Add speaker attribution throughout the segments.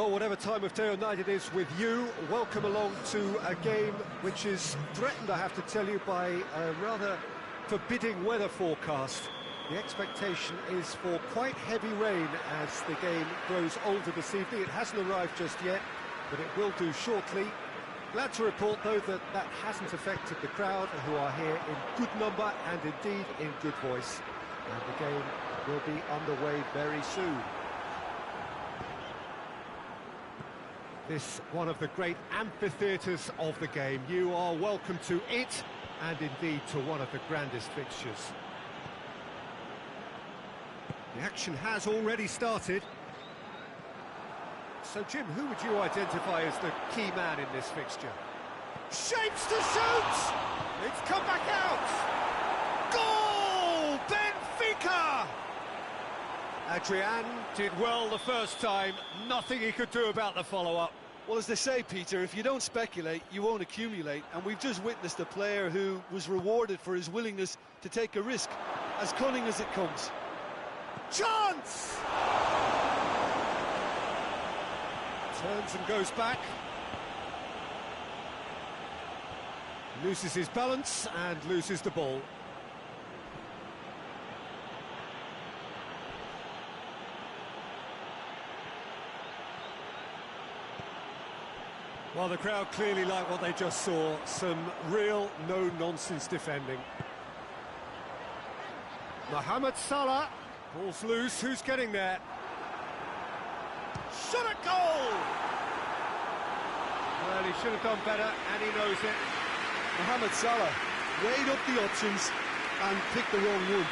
Speaker 1: Well, whatever time of day or night it is with you, welcome along to a game which is threatened, I have to tell you, by a rather forbidding weather forecast. The expectation is for quite heavy rain as the game grows older this evening. It hasn't arrived just yet, but it will do shortly. Glad to report, though, that that hasn't affected the crowd, who are here in good number and indeed in good voice. And the game will be underway very soon. This one of the great amphitheatres of the game. You are welcome to it, and indeed to one of the grandest fixtures. The action has already started. So, Jim, who would you identify as the key man in this fixture? Shapes to shoot! It's come back out! Goal! Benfica! Adrian did well the first time, nothing he could do about the follow-up.
Speaker 2: Well, as they say, Peter, if you don't speculate, you won't accumulate, and we've just witnessed a player who was rewarded for his willingness to take a risk, as cunning as it comes.
Speaker 1: Chance! Turns and goes back. Loses his balance and loses the ball. Well, the crowd clearly like what they just saw. Some real no-nonsense defending. Mohamed Salah. Ball's loose. Who's getting there? Shot at goal! Well, he should have done better, and he knows it.
Speaker 2: Mohamed Salah weighed up the options and picked the wrong one.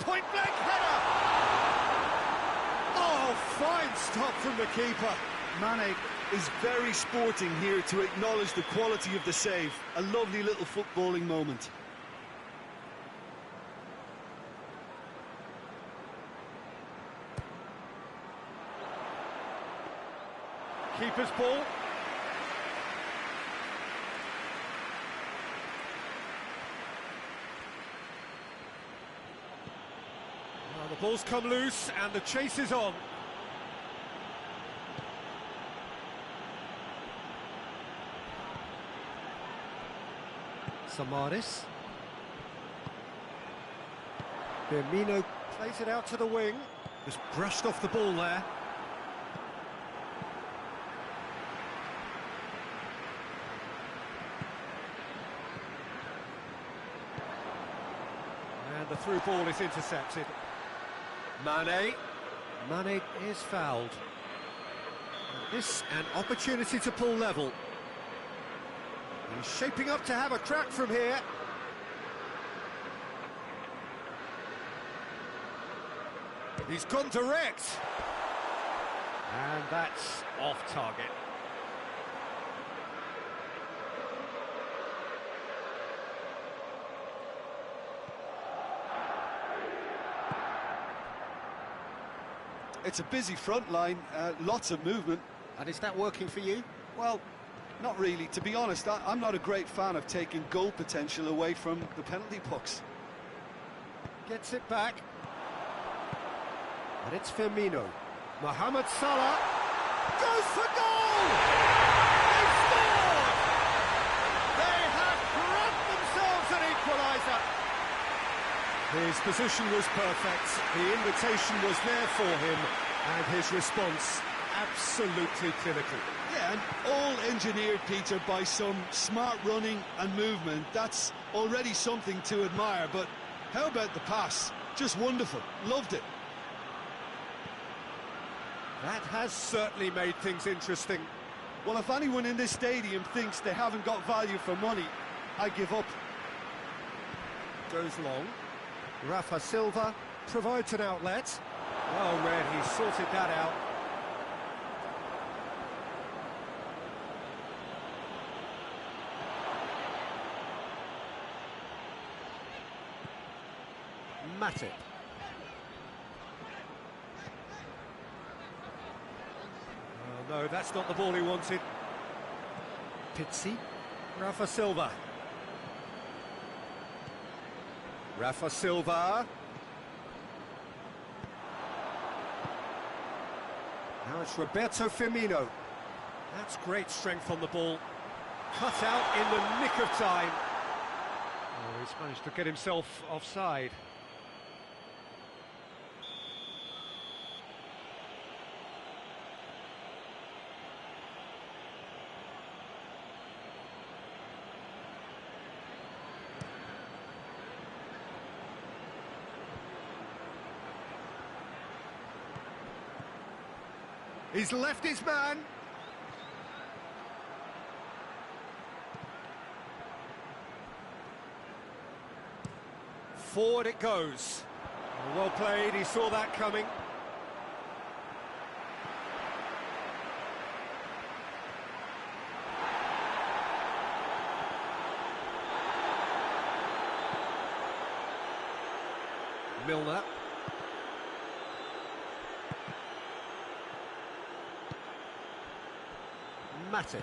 Speaker 1: Point-blank header! Oh, fine stop from the keeper.
Speaker 2: Mane is very sporting here to acknowledge the quality of the save. A lovely little footballing moment.
Speaker 1: Keeper's ball. Well, the ball's come loose and the chase is on. Samaris. Firmino plays it out to the wing. Just brushed off the ball there. And the through ball is intercepted. Mane. Mane is fouled. And this an opportunity to pull level. He's shaping up to have a crack from here. He's gone direct. And that's off target.
Speaker 2: It's a busy front line, lots of movement.
Speaker 1: And is that working for you?
Speaker 2: Well, not really. To be honest, I'm not a great fan of taking goal potential away from the penalty box.
Speaker 1: Gets it back. And it's Firmino. Mohamed Salah goes for goal! They scored! They have grabbed themselves an equaliser. His position was perfect. The invitation was there for him, and his response absolutely clinical.
Speaker 2: Yeah, and all engineered, Peter, by some smart running and movement. That's already something to admire, but how about the pass? Just wonderful. Loved it.
Speaker 1: That has certainly made things interesting.
Speaker 2: Well, if anyone in this stadium thinks they haven't got value for money, I give up.
Speaker 1: Goes long. Rafa Silva provides an outlet. Well read, he sorted that out. Matip. Oh, no, that's not the ball he wanted. Pizzi. Rafa Silva. Rafa Silva. Now it's Roberto Firmino. That's great strength on the ball. Cut out in the nick of time. Oh, he's managed to get himself offside. He's left his man. Forward it goes. Well played, he saw that coming. Milner. Matip.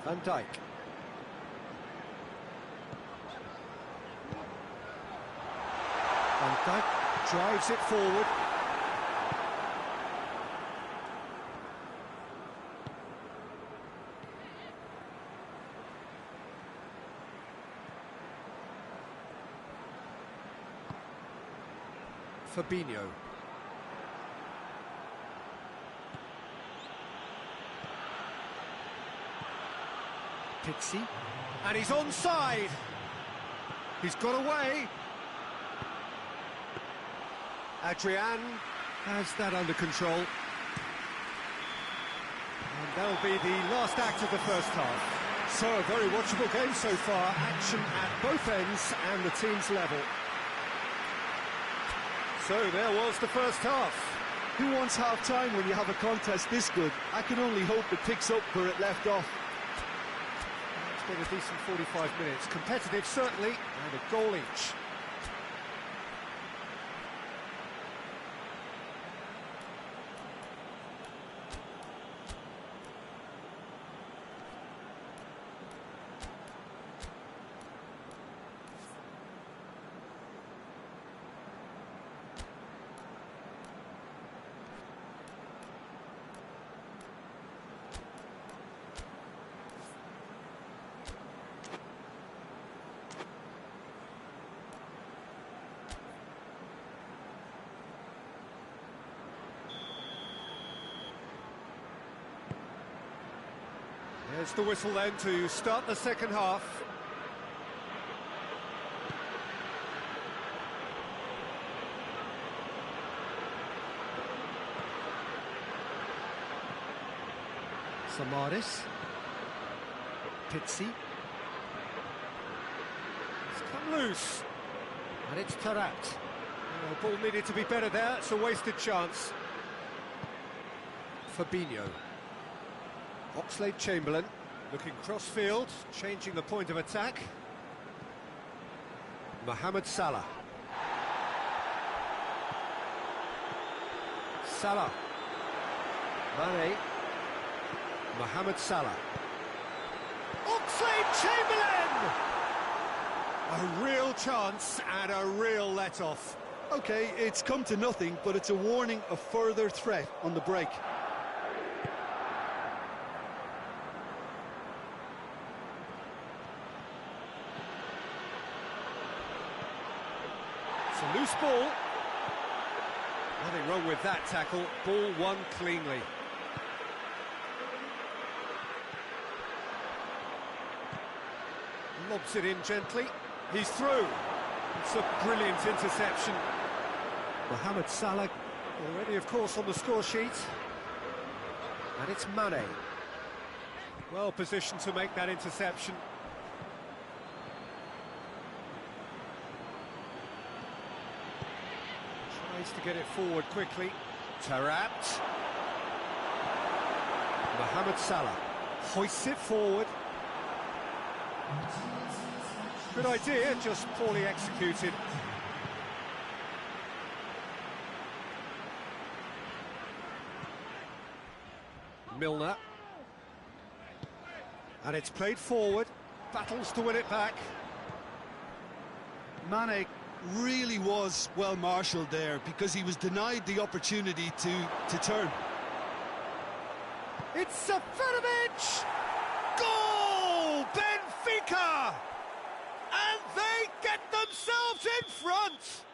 Speaker 1: Van Dijk. Van Dijk drives it forward. Fabinho. Pizzi, and he's onside. He's got away. Adrian has that under control. And that'll be the last act of the first half. So a very watchable game so far. Action at both ends and the team's level. So there was the first half.
Speaker 2: Who wants half-time when you have a contest this good? I can only hope it picks up where it left off.
Speaker 1: It's been a decent 45 minutes. Competitive, certainly, and a goal each. There's the whistle then to start the second half. Samaris. Pizzi. It's come loose. And it's Tarat. Oh, ball needed to be better there. It's a wasted chance. Fabinho. Oxlade-Chamberlain looking cross-field, changing the point of attack. Mohamed Salah. Salah. Mane. Mohamed Salah. Oxlade-Chamberlain! A real chance and a real let-off.
Speaker 2: OK, it's come to nothing, but it's a warning of further threat on the break.
Speaker 1: It's a loose ball. Nothing wrong with that tackle. Ball won cleanly. Lobs it in gently. He's through. It's a brilliant interception. Mohamed Salah already, of course, on the score sheet. And it's Mane. Well positioned to make that interception. Tries to get it forward quickly. Tarat. Mohamed Salah hoists it forward. Good idea, just poorly executed. Milner. And it's played forward, battles to win it back.
Speaker 2: Mane really was well marshalled there because he was denied the opportunity to turn.
Speaker 1: It's Seferovic! Goal! Benfica! And they get themselves in front!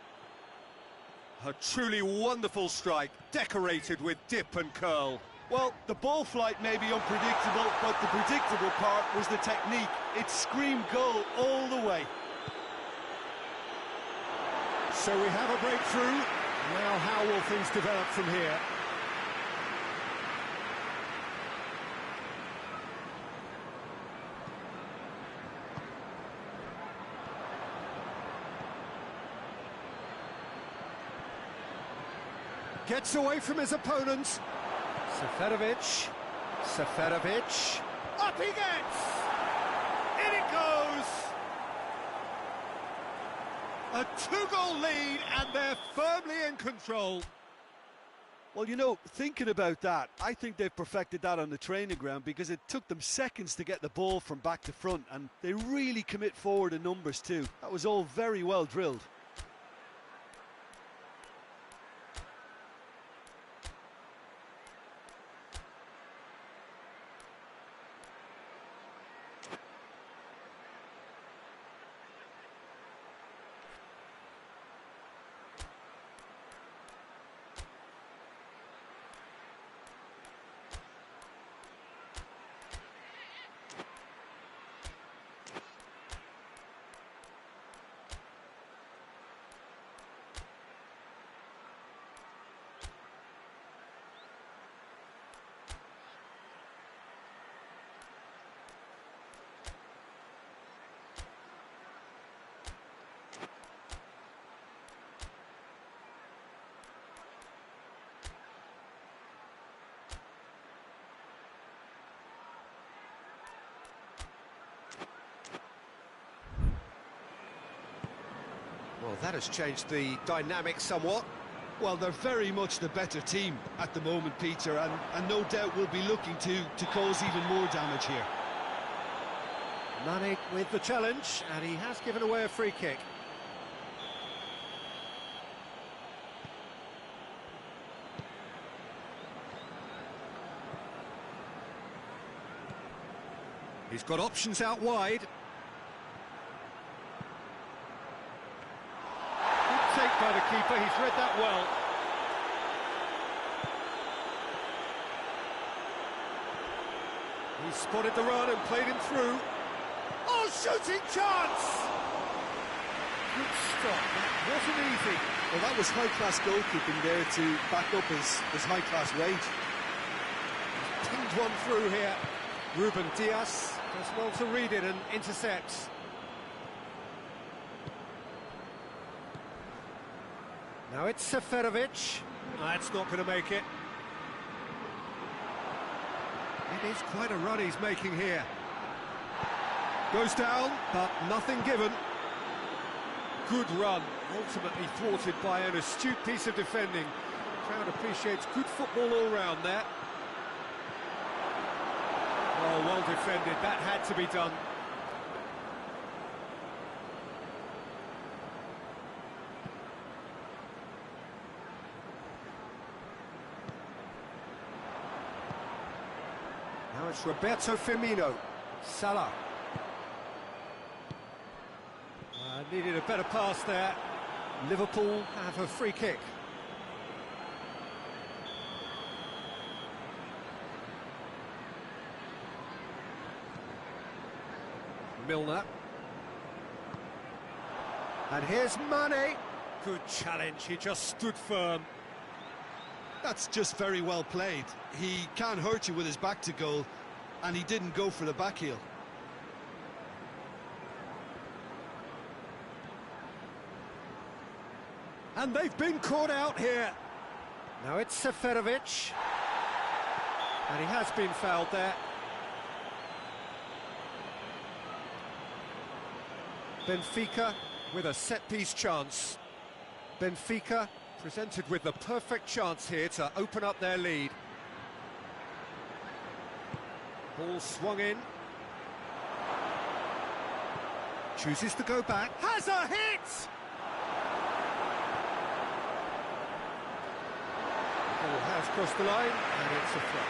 Speaker 1: A truly wonderful strike, decorated with dip and curl.
Speaker 2: Well, the ball flight may be unpredictable, but the predictable part was the technique. It screamed goal all the way.
Speaker 1: So we have a breakthrough. Now how will things develop from here? Gets away from his opponent. Seferovic. Seferovic. Up he gets! In it goes! A 2-goal lead, and they're firmly in control.
Speaker 2: Well, you know, thinking about that, I think they've perfected that on the training ground because it took them seconds to get the ball from back to front, and they really commit forward in numbers too. That was all very well drilled.
Speaker 1: Well, that has changed the dynamic somewhat.
Speaker 2: Well, they're very much the better team at the moment, Peter, and no doubt will be looking to cause even more damage here.
Speaker 1: Mane with the challenge, and he has given away a free kick. He's got options out wide. Good take by the keeper, he's read that well. He spotted the run and played him through. Oh, shooting chance! Good stop, that wasn't easy.
Speaker 2: Well, that was high-class goalkeeping there to back up his high-class range.
Speaker 1: Pinged one through here. Ruben Diaz does well to read it and intercepts. Now it's Seferovic. That's not going to make it. It is quite a run he's making here. Goes down, but nothing given. Good run, ultimately thwarted by an astute piece of defending. The crowd appreciates good football all round there. Oh, well defended, that had to be done. Now it's Roberto Firmino. Salah. Needed a better pass there. Liverpool have a free kick. Milner. And here's Mane. Good challenge, he just stood firm.
Speaker 2: That's just very well played. He can't hurt you with his back to goal, and he didn't go for the back heel.
Speaker 1: And they've been caught out here. Now it's Seferovic. And he has been fouled there. Benfica with a set-piece chance. Benfica presented with the perfect chance here to open up their lead. Ball swung in. Chooses to go back. Has a hit! The ball has crossed the line, and it's a throw.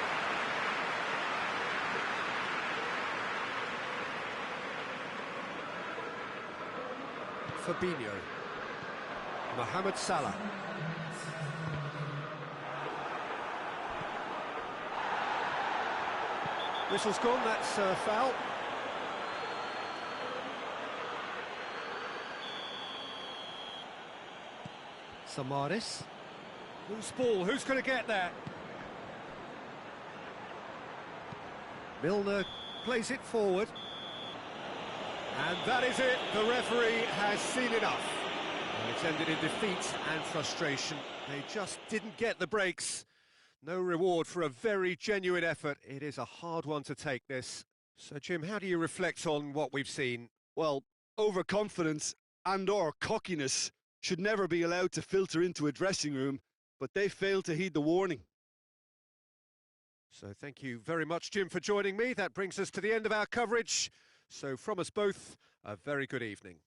Speaker 1: Fabinho. Mohamed Salah. Whistle's gone, that's a foul. Samaris. Loose ball, who's going to get there? Milner plays it forward. And that is it, the referee has seen enough. And it's ended in defeat and frustration. They just didn't get the breaks. No reward for a very genuine effort. It is a hard one to take, this. So, Jim, how do you reflect on what we've seen?
Speaker 2: Well, overconfidence and/or cockiness should never be allowed to filter into a dressing room, but they failed to heed the warning.
Speaker 1: So thank you very much, Jim, for joining me. That brings us to the end of our coverage. So from us both, a very good evening.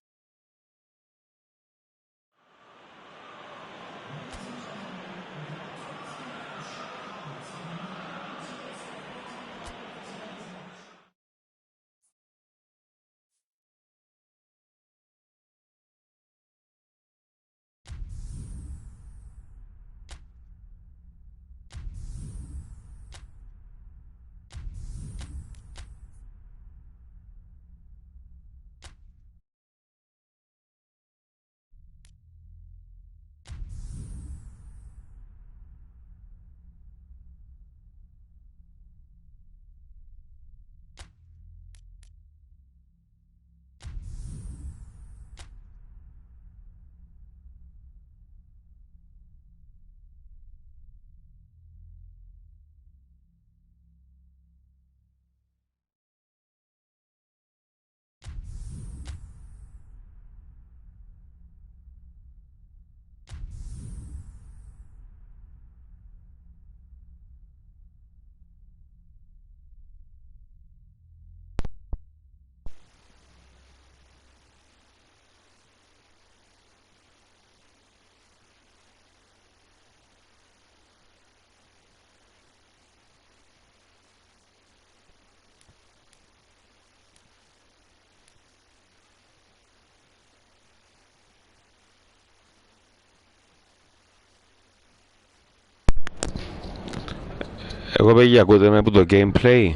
Speaker 3: Εγώ παιδιά ακούτε με από το gameplay.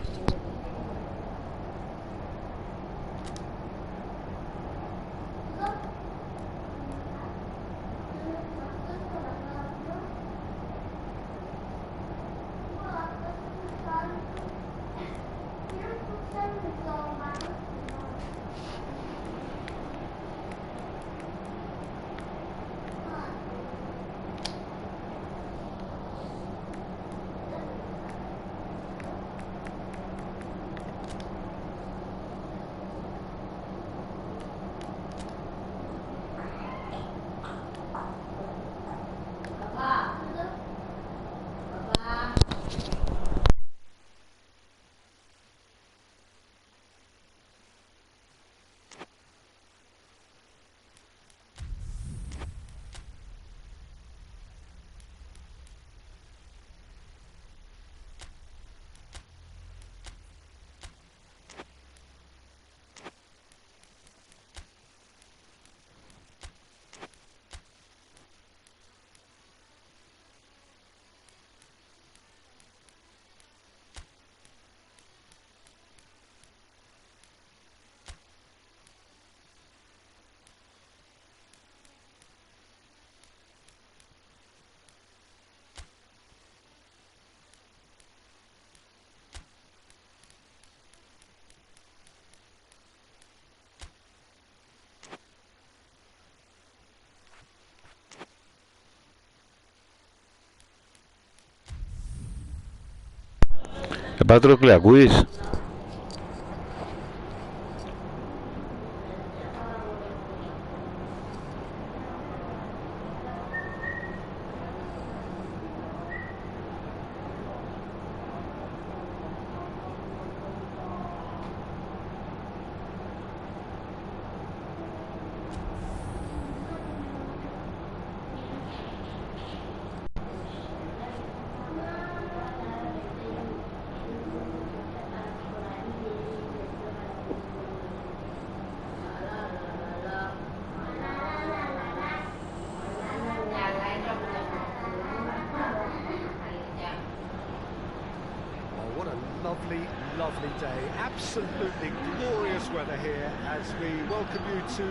Speaker 3: Πάτροκλε, ακούεις?
Speaker 1: lovely day, absolutely glorious weather here as we welcome you to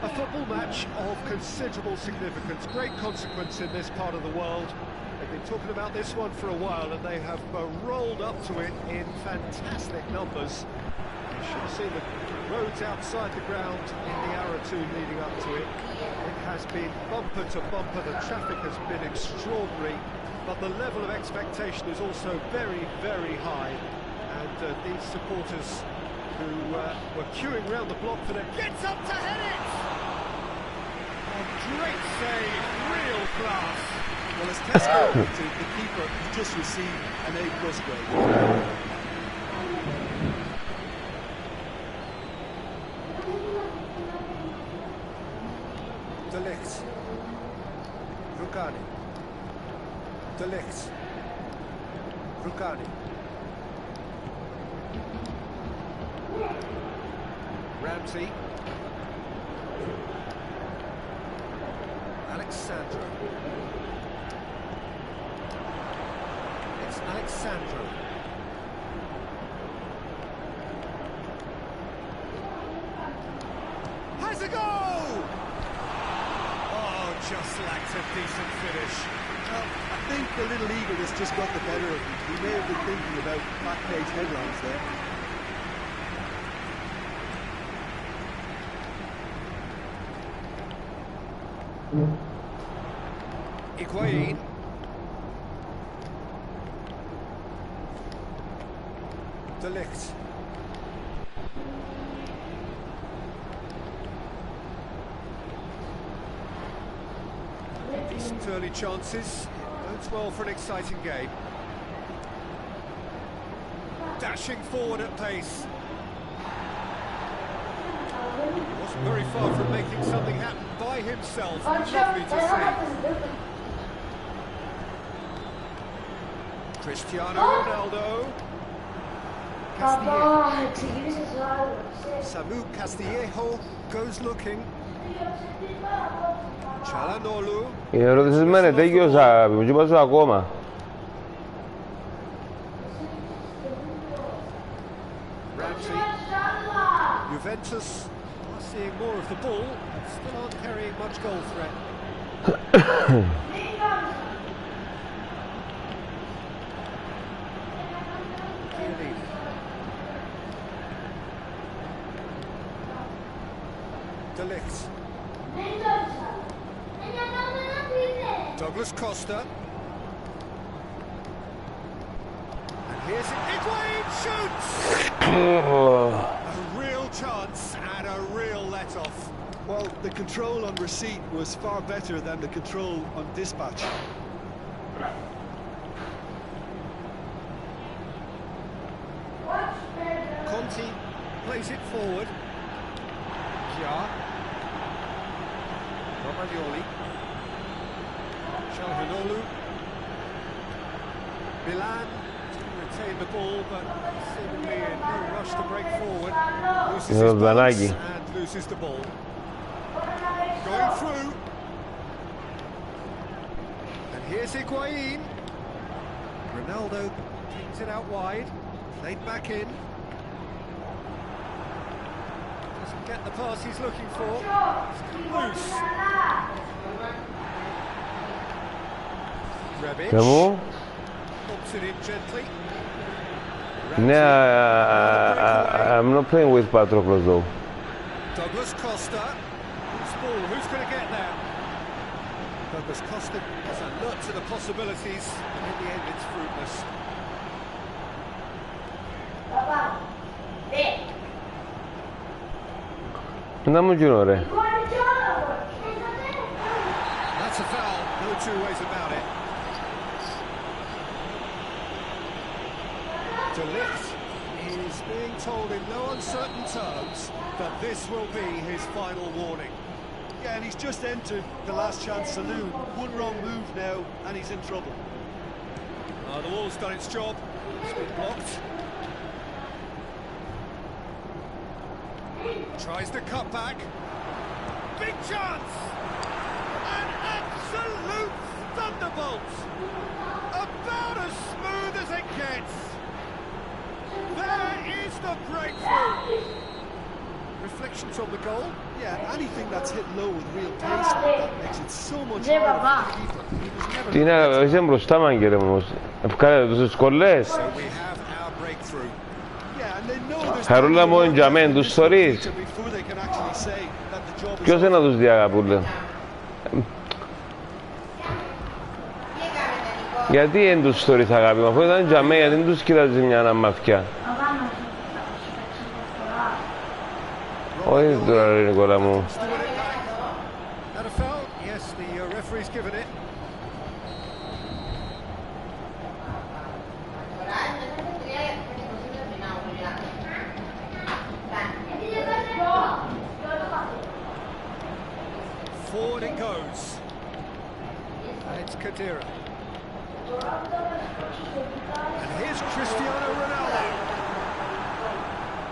Speaker 1: a football match of considerable significance, great consequence in this part of the world. They've been talking about this one for a while and they have rolled up to it in fantastic numbers. You should have seen the roads outside the ground in the hour or two leading up to it. It has been bumper to bumper, the traffic has been extraordinary, but the level of expectation is also very, very high. And these supporters who were queuing round the block for it, gets up to head it! A great save, real class.
Speaker 2: Well, as Tesco pointed, the keeper has just received an A+ grade.
Speaker 1: De Ligt. Rugani. De Ligt. Rugani. Ramsey. Alexandro. It's Alexandro. Has a go! Oh, just lacks a decent finish.
Speaker 2: Well, I think the little eagerness just got the better of him. He may have been thinking about back-page headlines there.
Speaker 1: Higuain. De Ligt. Decent early chances. Bodes well for an exciting game. Dashing forward at pace. He wasn't very far from making something happen by himself. Lovely to see. Cristiano Ronaldo. Samu Castillejo goes looking. Çalhanoğlu.
Speaker 3: Οι ερωτήσεις μένε, τέλειωσα, μου είπα ακόμα.
Speaker 1: Ramsey. Juventus are seeing more of the ball, but still aren't carrying much goal threat. De Ligt. Douglas Costa. And here's it. Higuain shoots! A real chance and a real let-off.
Speaker 2: Well, the control on receipt was far better than the control on dispatch.
Speaker 1: Conti plays it forward. Kia. Romagnoli. Çalhanoğlu. Milan didn't retain the ball, but seemingly in no rush to break forward. Loses his balance and loses the ball. Going through. And here's Higuain. Ronaldo takes it out wide. Played back in. Doesn't get the pass he's looking for. Loose. Rebic. Pops it in gently.
Speaker 3: I'm not playing with Patroclus though.
Speaker 1: Douglas Costa. Loose ball. Who's going to get there? Douglas Costa is alert to the possibilities, and in the end it's fruitless.
Speaker 3: Να μου γύρω ρε.
Speaker 1: That's a foul, no two ways about it. De Ligt is being told in no uncertain terms that this will be his final warning.
Speaker 2: Yeah, and he's just entered the last chance saloon. One wrong move now, and he's in trouble.
Speaker 1: The wall's done its job. It's been blocked. Tries to cut back. Big chance! An absolute thunderbolt! About as smooth as it gets! There is the breakthrough! Reflections on the goal?
Speaker 2: Yeah, anything that's hit low with real pace like that makes it so much harder for the keeper. He was never
Speaker 3: Τι να εσύ μπροστά μ' αγγέρε όμως. Ευκάλε τους σκολές.
Speaker 1: So we have our breakthrough.
Speaker 2: Yeah, and they know there's
Speaker 3: Χαρούλα μου είναι για μένα, τους θωρείς.
Speaker 2: before they can actually say that the job is
Speaker 3: Ποιος είναι να τους διαγαπούλε. Γιατί δεν τους θωρείς αγάπη μου, αφού ήταν για μένα, γιατί δεν τους κοιτάζει μια μαθιά. Όχι τώρα ρε Νικόλα μου.
Speaker 1: Had a foul? Yes, the referee's given it. Forward it goes. And it's Kadira. And here's Cristiano Ronaldo.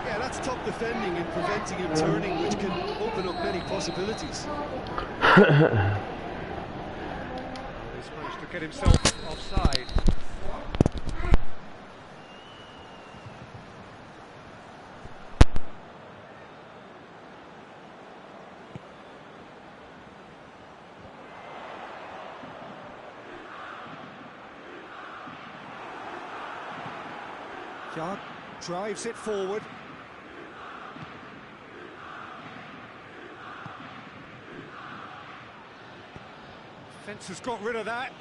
Speaker 2: Yeah, that's top defending and preventing him turning, which can open up many possibilities.
Speaker 1: He's managed to get himself offside. Yard drives it forward. Fence has got rid of that.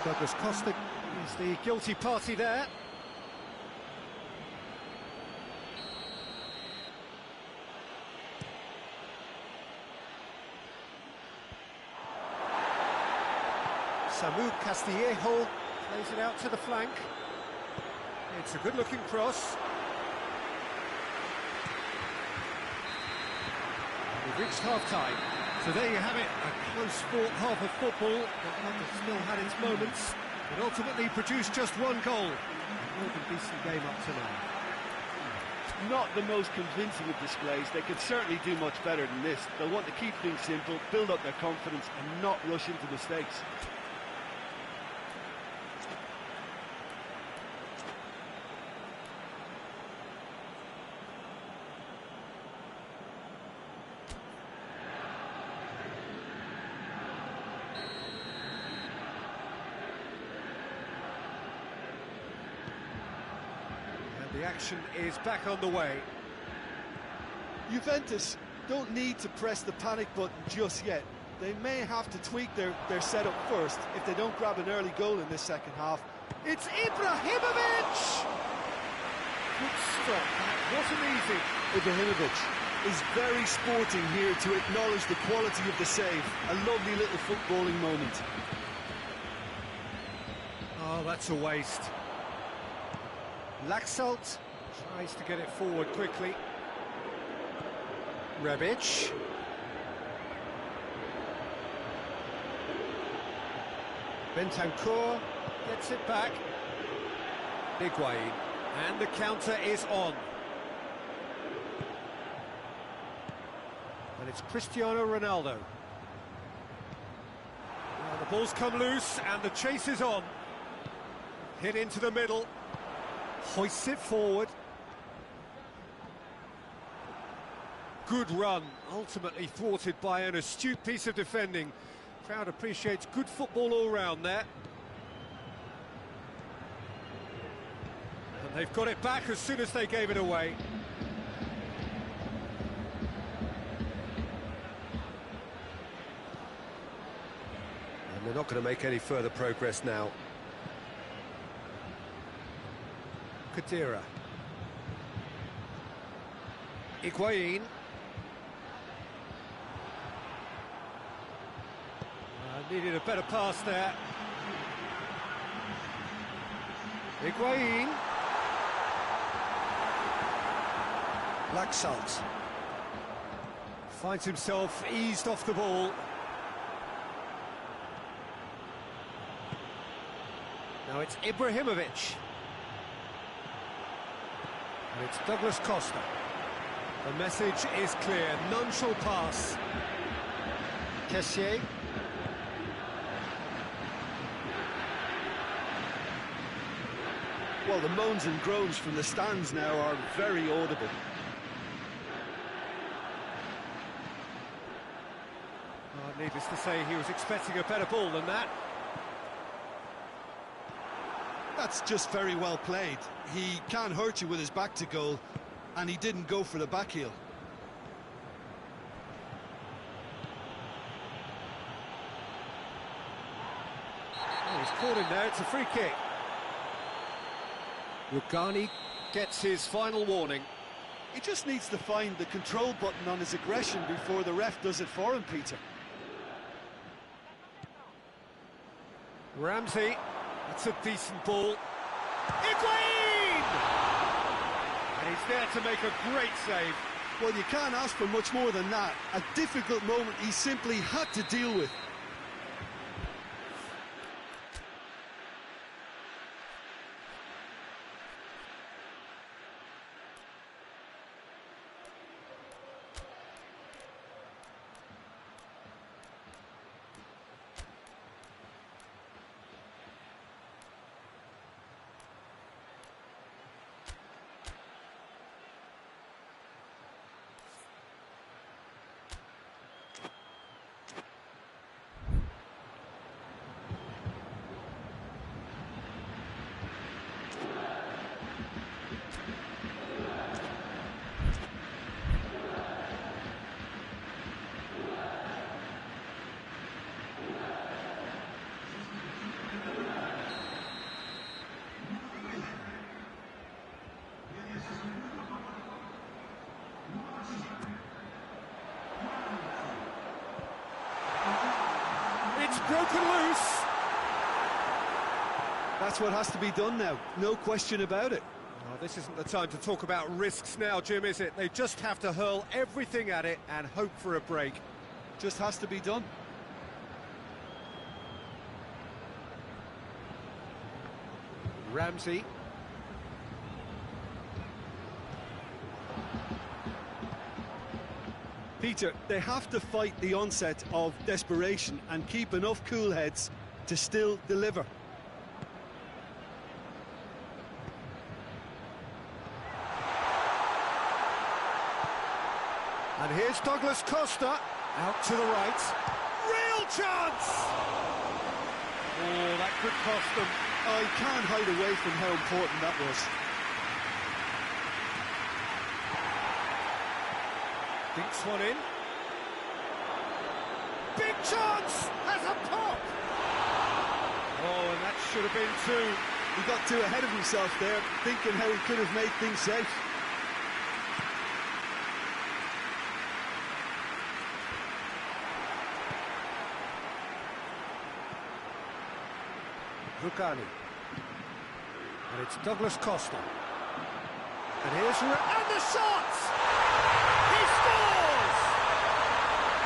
Speaker 1: Douglas Costa is the guilty party there. Samu Castillejo plays it out to the flank. It's a good-looking cross. We've reached half-time. So there you have it, a close-fought half of football, but one that still had its moments, but ultimately produced just one goal. A more than decent game up to now.
Speaker 2: Not the most convincing of displays. They could certainly do much better than this. They'll want to keep things simple, build up their confidence and not rush into mistakes.
Speaker 1: The action is back on the way.
Speaker 2: Juventus don't need to press the panic button just yet. They may have to tweak their setup first if they don't grab an early goal in this second half.
Speaker 1: It's Ibrahimovic! Good stop, that wasn't easy.
Speaker 2: Ibrahimovic is very sporting here to acknowledge the quality of the save. A lovely little footballing moment.
Speaker 1: Oh, that's a waste. Laxalt tries to get it forward quickly. Rebic. Bentancur gets it back. Higuain. And the counter is on. And it's Cristiano Ronaldo. Now the ball's come loose and the chase is on. Hit into the middle. Hoists it forward. Good run, ultimately thwarted by an astute piece of defending. Crowd appreciates good football all round there. And they've got it back as soon as they gave it away. And they're not going to make any further progress now. Kadira. Higuain. Needed a better pass there. Higuain. Laxalt finds himself eased off the ball. Now it's Ibrahimovic. And it's Douglas Costa. The message is clear, none shall pass. Kessié.
Speaker 2: Well, the moans and groans from the stands now are very audible.
Speaker 1: Oh, needless to say, he was expecting a better ball than that.
Speaker 2: That's just very well played. He can't hurt you with his back to goal, and he didn't go for the back heel.
Speaker 1: Oh, he's caught him there, it's a free kick. Rugani gets his final warning.
Speaker 2: He just needs to find the control button on his aggression before the ref does it for him, Peter.
Speaker 1: Ramsey, that's a decent ball. Higuain! And he's there to make a great save.
Speaker 2: Well, you can't ask for much more than that. A difficult moment he simply had to deal with.
Speaker 1: It's broken loose.
Speaker 2: That's what has to be done now, no question about it.
Speaker 1: Oh, this isn't the time to talk about risks now, Jim, is it? They just have to hurl everything at it and hope for a break.
Speaker 2: Just has to be done.
Speaker 1: Ramsey.
Speaker 2: Peter, they have to fight the onset of desperation and keep enough cool heads to still deliver.
Speaker 1: And here's Douglas Costa, out to the right. Real chance! Oh, that could cost them.
Speaker 2: I can't hide away from how important that was.
Speaker 1: Dinks one in. Big chance! Has a pop! Oh, and that should have been two.
Speaker 2: He got too ahead of himself there, thinking how he could have made things safe.
Speaker 1: Rugani. And it's Douglas Costa. And here's and the shot! He scores!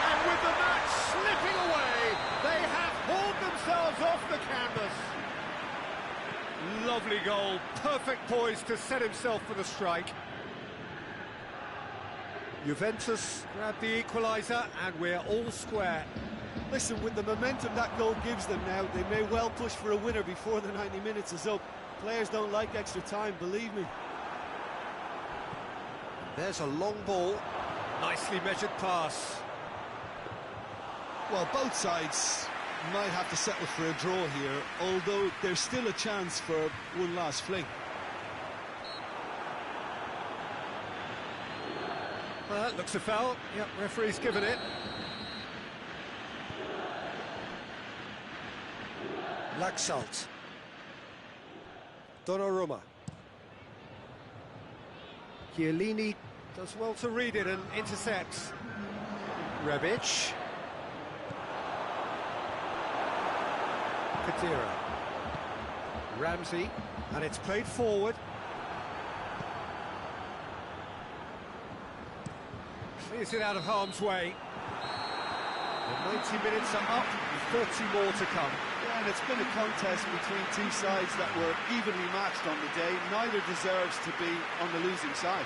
Speaker 1: And with the match slipping away, they have hauled themselves off the canvas. Lovely goal, perfect poise to set himself for the strike. Juventus grab the equaliser and we're all square.
Speaker 2: Listen, with the momentum that goal gives them now, they may well push for a winner before the 90 minutes is up. Players don't like extra time, believe me.
Speaker 1: There's a long ball, nicely measured pass.
Speaker 2: Well, both sides might have to settle for a draw here, although there's still a chance for one last fling.
Speaker 1: Well, that looks a foul. Yep, referee's given it. Laxalt. Donnarumma. Chiellini does well to read it and intercepts. Rebic. Kadira. Ramsey, and it's played forward. Clears it out of harm's way. The 90 minutes are up, 30 more to come.
Speaker 2: Yeah, and it's been a contest between two sides that were evenly matched on the day. Neither deserves to be on the losing side.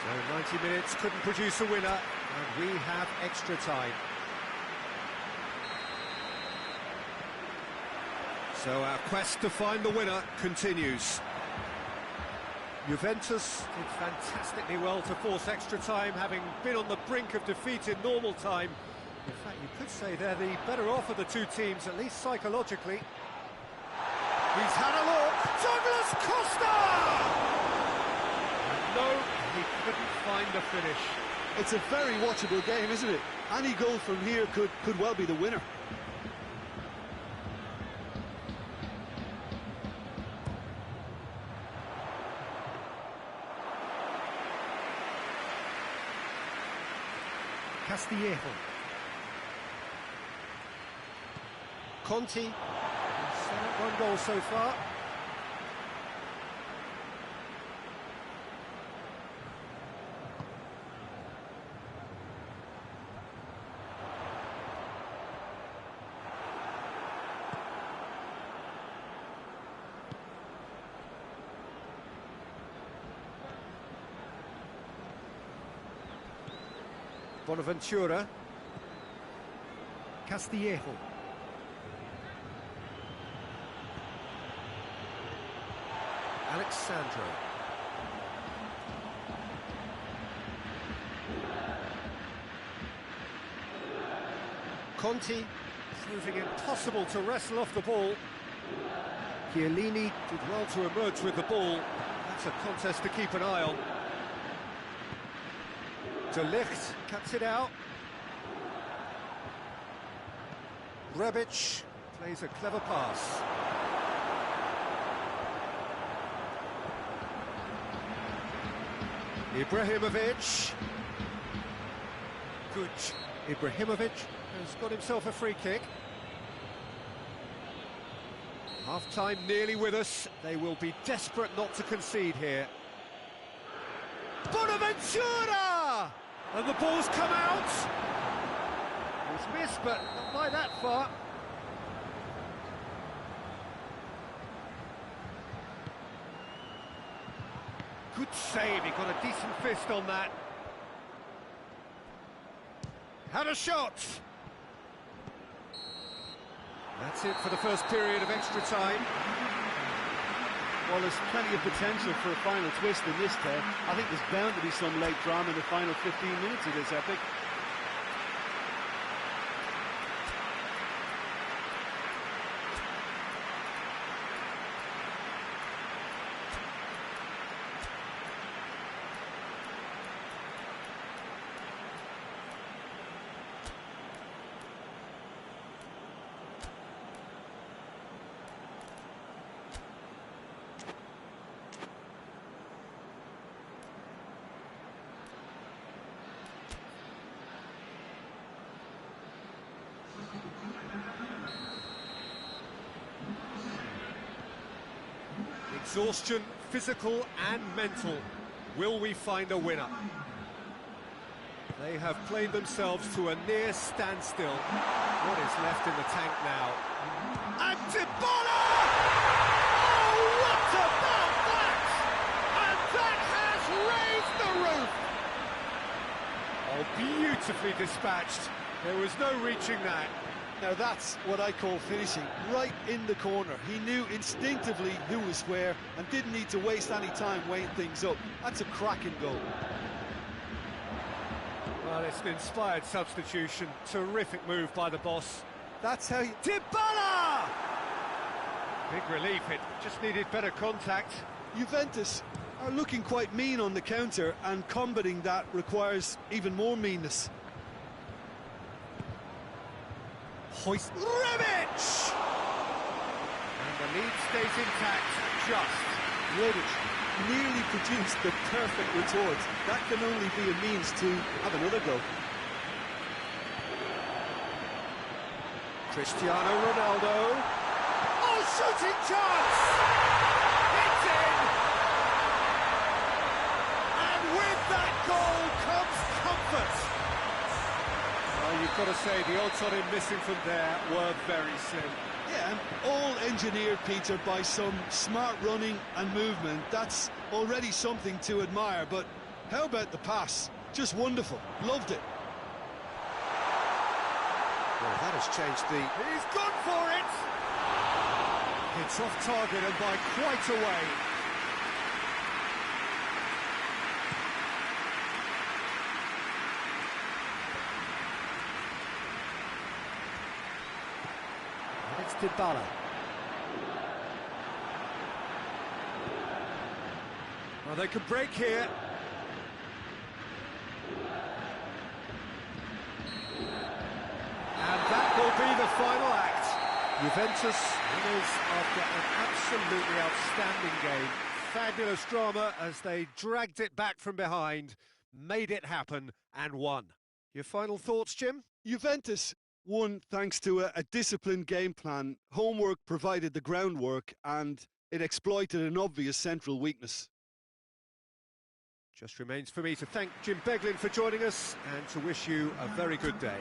Speaker 1: So 90 minutes couldn't produce a winner, and we have extra time. So our quest to find the winner continues. Juventus did fantastically well to force extra time, having been on the brink of defeat in normal time. In fact, you could say they're the better off of the two teams, at least psychologically. He's had a look. Douglas Costa! And no, he couldn't find the finish.
Speaker 2: It's a very watchable game, isn't it? Any goal from here could well be the winner.
Speaker 1: Castillejo. Conti. He's set up one goal so far. Bonaventura. Castillejo. Alexandro. Conti, proving impossible to wrestle off the ball. Chiellini did well to emerge with the ball. That's a contest to keep an eye on. De Ligt cuts it out. Rebic plays a clever pass. Ibrahimovic. Good. Ibrahimovic has got himself a free kick. Half-time nearly with us. They will be desperate not to concede here. Bonaventura! And the ball's come out. It's missed, but not by that far. Good save, he got a decent fist on that. Had a shot. That's it for the first period of extra time.
Speaker 2: Well, there's plenty of potential for a final twist in this, Ted. I think there's bound to be some late drama in the final 15 minutes of this epic.
Speaker 1: Exhaustion, physical and mental. Will we find a winner? They have played themselves to a near standstill. What is left in the tank now? And Dybala! Oh, what about that? And that has raised the roof! Oh, beautifully dispatched. There was no reaching that.
Speaker 2: Now that's what I call finishing, right in the corner. He knew instinctively who was where and didn't need to waste any time weighing things up. That's a cracking goal.
Speaker 1: Well, it's an inspired substitution. Terrific move by the boss.
Speaker 2: That's how you...
Speaker 1: Dybala! Big relief, it just needed better contact.
Speaker 2: Juventus are looking quite mean on the counter, and combating that requires even more meanness.
Speaker 1: Hoist Rebic! And the lead stays intact, just.
Speaker 2: Rebic nearly produced the perfect retort. That can only be a means to have another go.
Speaker 1: Cristiano Ronaldo. Oh, shooting chance! It's in! And with that goal comes comfort. Well, you've got to say, the odds on him missing from there were very slim.
Speaker 2: Yeah, and all engineered, Peter, by some smart running and movement. That's already something to admire, but how about the pass? Just wonderful. Loved it.
Speaker 1: Well, that has changed the... He's gone for it! It's off target and by quite a way. And it's Dybala. Well, they could break here. And that will be the final act. Juventus winners after an absolutely outstanding game. Fabulous drama as they dragged it back from behind, made it happen and won. Your final thoughts, Jim?
Speaker 2: Juventus won thanks to a disciplined game plan. Homework provided the groundwork and it exploited an obvious central weakness.
Speaker 1: Just remains for me to thank Jim Beglin for joining us and to wish you a very good day.